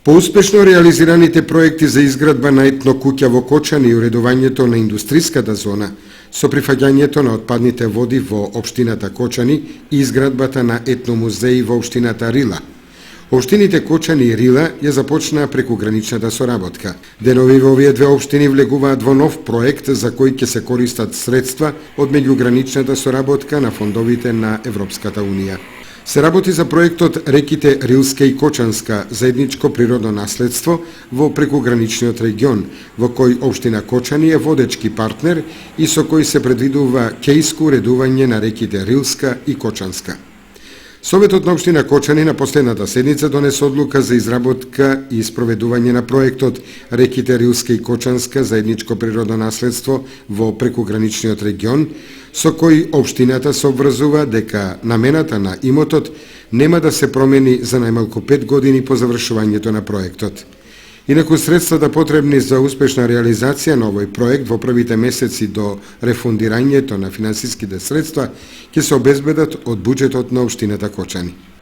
По успешно реализираните проекти за изградба на етно куќа во Кочани и уредувањето на индустриската зона, со прифаќањето на отпадните води во општината Кочани и изградбата на етномузеи во општината Рила, општините Кочани и Рила ја започнаа прекуграничната соработка. Денови во овие две општини влегуваат во нов проект за кој ќе се користат средства од меѓуграничната соработка на фондовите на Европската Унија. Се работи за проектот Реките Рилска и Кочанска, заедничко природно наследство во прекуграничниот регион, во кој општина Кочани е водечки партнер и со кој се предвидува кејско уредување на реките Рилска и Кочанска. Советот на општина Кочани на последната седница донесе одлука за изработка и спроведување на проектот Реките Рилска и Кочанска, заедничко природно наследство во прекуграничниот регион, со кој општината се обврзува дека намената на имотот нема да се промени за најмалку 5 години по завршувањето на проектот. Инаку средствата потребни за успешна реализација на овој проект во првите месеци до рефундирањето на финансиските средства ќе се обезбедат од буџетот на општината Кочани.